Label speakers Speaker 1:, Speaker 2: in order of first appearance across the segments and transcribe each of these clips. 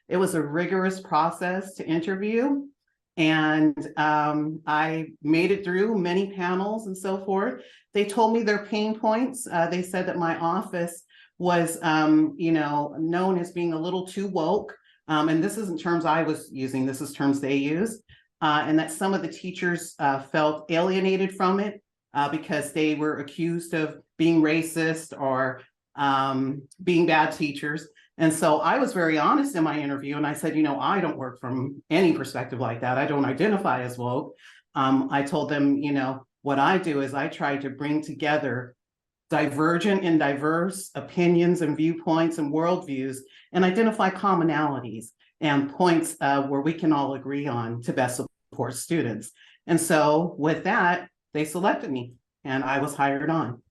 Speaker 1: It was a rigorous process to interview. And I made it through many panels and so forth. They told me their pain points. They said that my office was, known as being a little too woke. And this isn't terms I was using, this is terms they use. And that some of the teachers felt alienated from it because they were accused of being racist or being bad teachers. And so I was very honest in my interview, and I said, I don't work from any perspective like that. I don't identify as woke. I told them, what I do is I try to bring together divergent and diverse opinions and viewpoints and worldviews and identify commonalities and points where we can all agree on to best support students. And so with that, they selected me and I was hired on.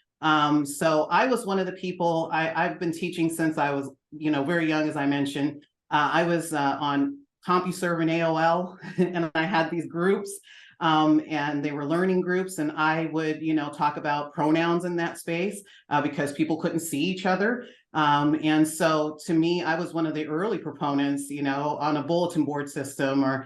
Speaker 1: So I was one of the people, I've been teaching since I was, very young, as I mentioned. I was on CompuServe and AOL, and I had these groups, and they were learning groups, and I would, talk about pronouns in that space because people couldn't see each other. And so to me, I was one of the early proponents, on a bulletin board system or,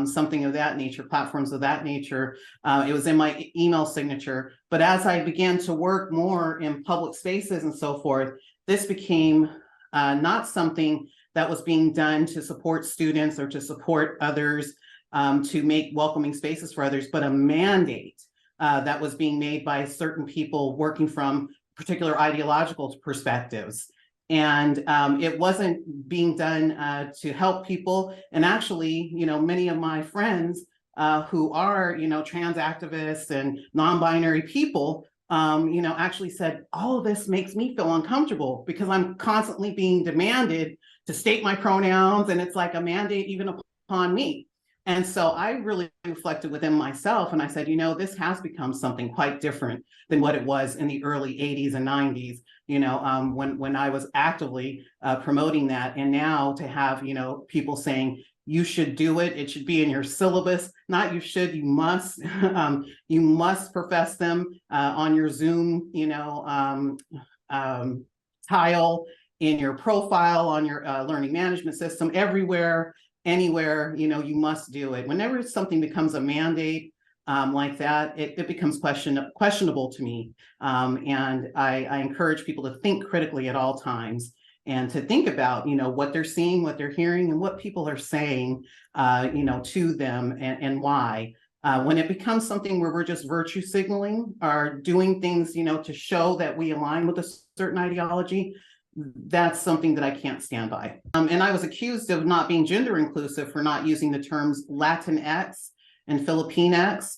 Speaker 1: something of that nature, platforms of that nature. It was in my email signature. But as I began to work more in public spaces and so forth, this became not something that was being done to support students or to support others, to make welcoming spaces for others, but a mandate that was being made by certain people working from particular ideological perspectives. And it wasn't being done to help people. And actually, many of my friends who are, trans activists and non-binary people, actually said, all of this makes me feel uncomfortable because I'm constantly being demanded to state my pronouns, and it's like a mandate even upon me. And so I really reflected within myself and I said, this has become something quite different than what it was in the early 80s and 90s, when I was actively promoting that. And now to have, people saying, you should do it, it should be in your syllabus, not you should, you must, you must profess them on your Zoom, tile, in your profile, on your learning management system, everywhere. Anywhere, you must do it. Whenever something becomes a mandate like that, it becomes questionable to me. And I encourage people to think critically at all times and to think about, what they're seeing, what they're hearing, and what people are saying, to them and why. When it becomes something where we're just virtue signaling or doing things, to show that we align with a certain ideology, that's something that I can't stand by. And I was accused of not being gender inclusive for not using the terms Latinx and Filipinx.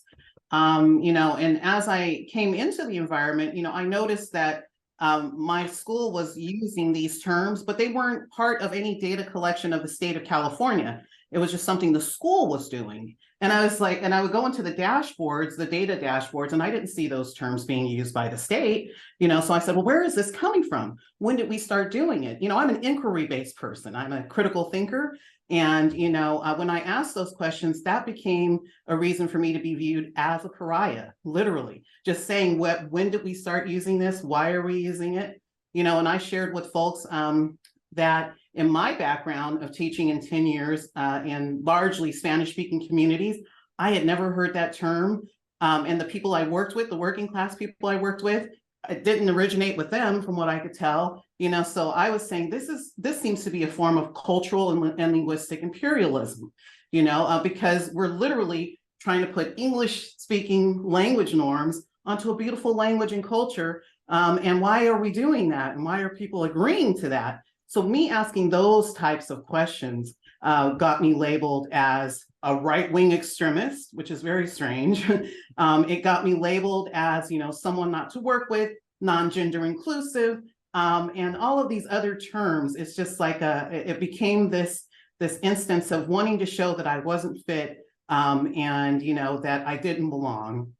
Speaker 1: And as I came into the environment, I noticed that my school was using these terms, but they weren't part of any data collection of the state of California. It was just something the school was doing. And I was like, and I would go into the dashboards, the data dashboards, and I didn't see those terms being used by the state, so I said, well, where is this coming from? When did we start doing it? I'm an inquiry-based person. I'm a critical thinker. And, when I asked those questions, that became a reason for me to be viewed as a pariah, literally. Just saying, when did we start using this? Why are we using it? And I shared with folks that in my background of teaching in 10 years in largely Spanish-speaking communities, I had never heard that term. And the people I worked with, the working class people I worked with, it didn't originate with them from what I could tell. So I was saying this seems to be a form of cultural and linguistic imperialism, because we're literally trying to put English-speaking language norms onto a beautiful language and culture. And why are we doing that? And why are people agreeing to that? So me asking those types of questions got me labeled as a right-wing extremist, which is very strange. It got me labeled as, someone not to work with, non-gender inclusive, and all of these other terms. It's just like it became this instance of wanting to show that I wasn't fit and, that I didn't belong.